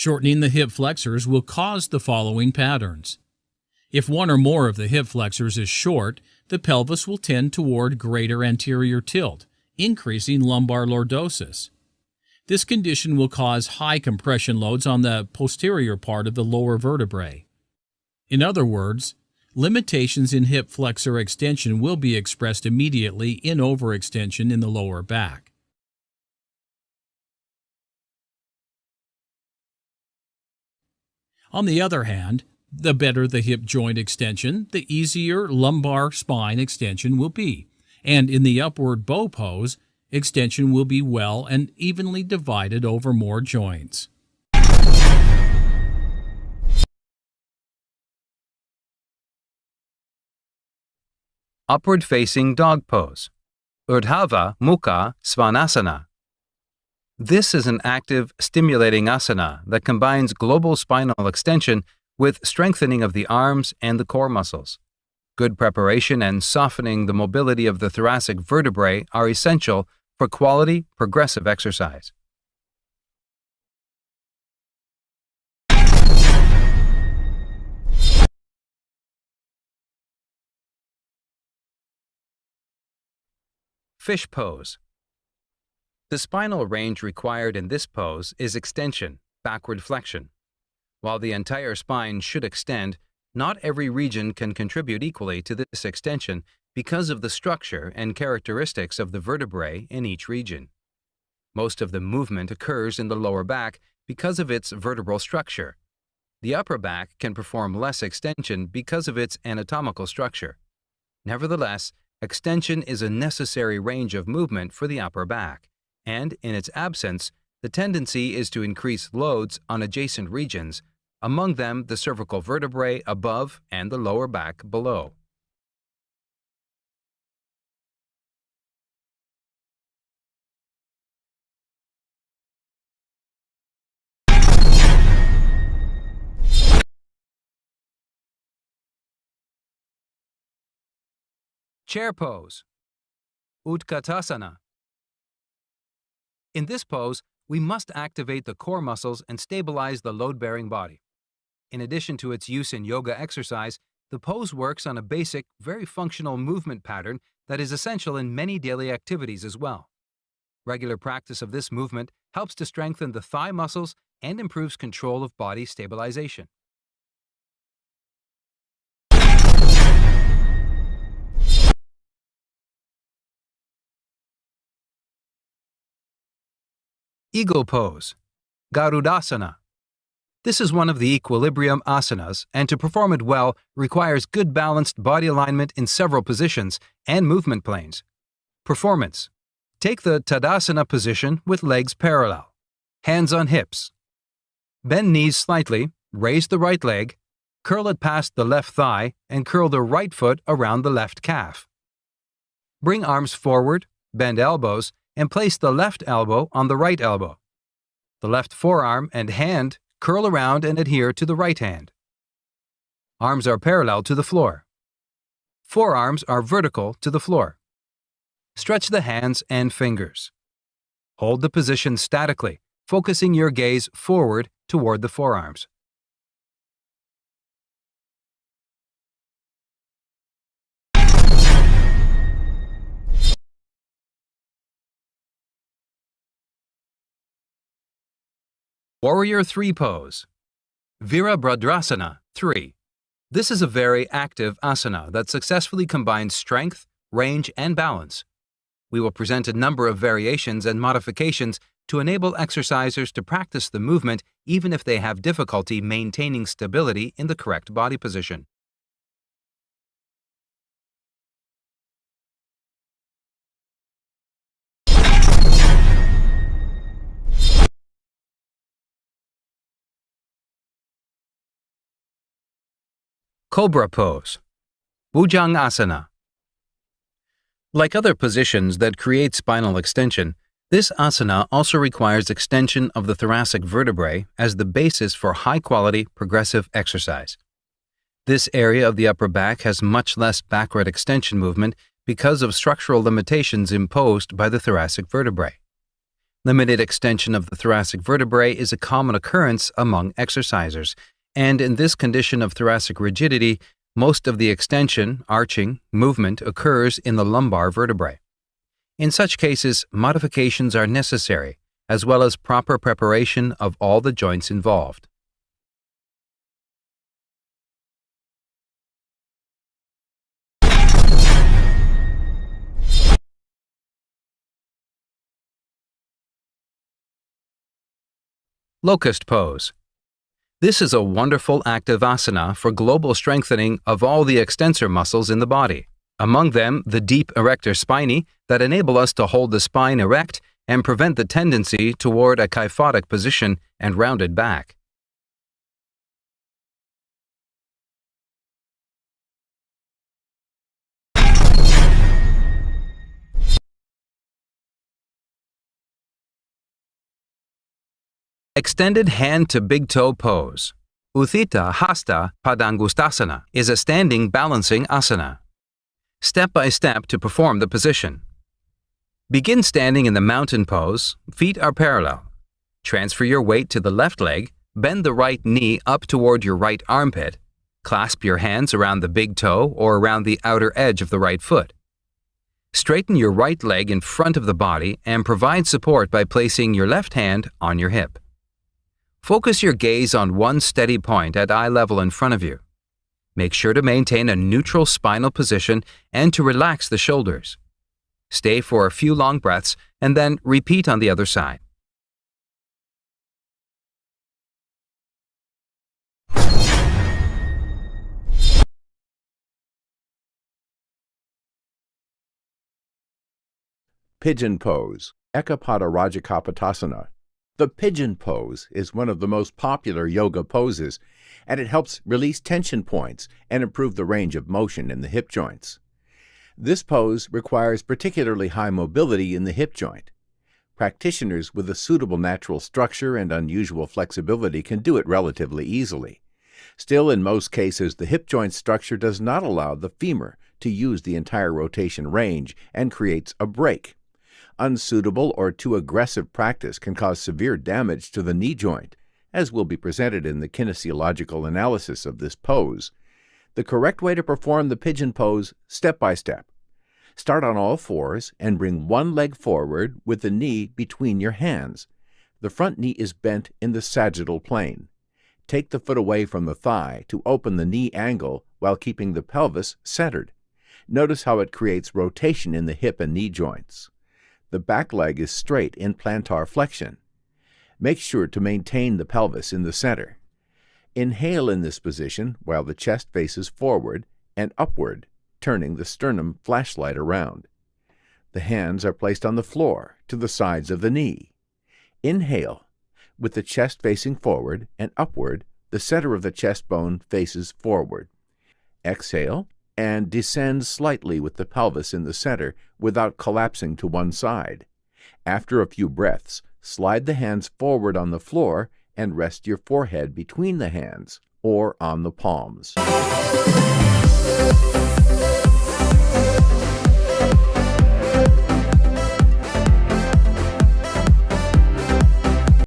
Shortening the hip flexors will cause the following patterns. If one or more of the hip flexors is short, the pelvis will tend toward greater anterior tilt, increasing lumbar lordosis. This condition will cause high compression loads on the posterior part of the lower vertebrae. In other words, limitations in hip flexor extension will be expressed immediately in overextension in the lower back. On the other hand, the better the hip joint extension, the easier lumbar spine extension will be, and in the upward bow pose, extension will be well and evenly divided over more joints. Upward-facing dog pose, Urdhva Mukha Svanasana. This is an active, stimulating asana that combines global spinal extension with strengthening of the arms and the core muscles. Good preparation and softening the mobility of the thoracic vertebrae are essential for quality, progressive exercise. Fish pose. The spinal range required in this pose is extension, backward flexion. While the entire spine should extend, not every region can contribute equally to this extension because of the structure and characteristics of the vertebrae in each region. Most of the movement occurs in the lower back because of its vertebral structure. The upper back can perform less extension because of its anatomical structure. Nevertheless, extension is a necessary range of movement for the upper back, and in its absence, the tendency is to increase loads on adjacent regions, among them the cervical vertebrae above and the lower back below. Chair pose, Utkatasana. In this pose, we must activate the core muscles and stabilize the load-bearing body. In addition to its use in yoga exercise, the pose works on a basic, very functional movement pattern that is essential in many daily activities as well. Regular practice of this movement helps to strengthen the thigh muscles and improves control of body stabilization. Eagle pose, Garudasana. This is one of the equilibrium asanas, and to perform it well requires good balanced body alignment in several positions and movement planes. Performance. Take the Tadasana position with legs parallel. Hands on hips. Bend knees slightly, raise the right leg, curl it past the left thigh, and curl the right foot around the left calf. Bring arms forward, bend elbows, and place the left elbow on the right elbow. The left forearm and hand curl around and adhere to the right hand. Arms are parallel to the floor. Forearms are vertical to the floor. Stretch the hands and fingers. Hold the position statically, focusing your gaze forward toward the forearms. Warrior 3 pose, Virabhadrasana 3. This is a very active asana that successfully combines strength, range, and balance. We will present a number of variations and modifications to enable exercisers to practice the movement even if they have difficulty maintaining stability in the correct body position. Cobra pose, Bhujangasana. Like other positions that create spinal extension, this asana also requires extension of the thoracic vertebrae as the basis for high-quality, progressive exercise. This area of the upper back has much less backward extension movement because of structural limitations imposed by the thoracic vertebrae. Limited extension of the thoracic vertebrae is a common occurrence among exercisers, and in this condition of thoracic rigidity, most of the extension, arching, movement occurs in the lumbar vertebrae. In such cases, modifications are necessary, as well as proper preparation of all the joints involved. Locust pose. This is a wonderful active asana for global strengthening of all the extensor muscles in the body, among them the deep erector spinae that enable us to hold the spine erect and prevent the tendency toward a kyphotic position and rounded back. Extended hand to big toe pose. Utthita Hasta Padangusthasana is a standing balancing asana. Step by step to perform the position. Begin standing in the mountain pose, feet are parallel. Transfer your weight to the left leg, bend the right knee up toward your right armpit, clasp your hands around the big toe or around the outer edge of the right foot. Straighten your right leg in front of the body and provide support by placing your left hand on your hip. Focus your gaze on one steady point at eye level in front of you. Make sure to maintain a neutral spinal position and to relax the shoulders. Stay for a few long breaths and then repeat on the other side. Pigeon pose, Ekapada Rajakapotasana. The pigeon pose is one of the most popular yoga poses, and it helps release tension points and improve the range of motion in the hip joints. This pose requires particularly high mobility in the hip joint. Practitioners with a suitable natural structure and unusual flexibility can do it relatively easily. Still, in most cases, the hip joint structure does not allow the femur to use the entire rotation range and creates a break. Unsuitable or too aggressive practice can cause severe damage to the knee joint, as will be presented in the kinesiological analysis of this pose. The correct way to perform the pigeon pose step by step. Start on all fours and bring one leg forward with the knee between your hands. The front knee is bent in the sagittal plane. Take the foot away from the thigh to open the knee angle while keeping the pelvis centered. Notice how it creates rotation in the hip and knee joints. The back leg is straight in plantar flexion. Make sure to maintain the pelvis in the center. Inhale in this position while the chest faces forward and upward, turning the sternum flashlight around. The hands are placed on the floor to the sides of the knee. Inhale. With the chest facing forward and upward, the center of the chest bone faces forward. Exhale and descend slightly with the pelvis in the center without collapsing to one side. After a few breaths, slide the hands forward on the floor and rest your forehead between the hands or on the palms.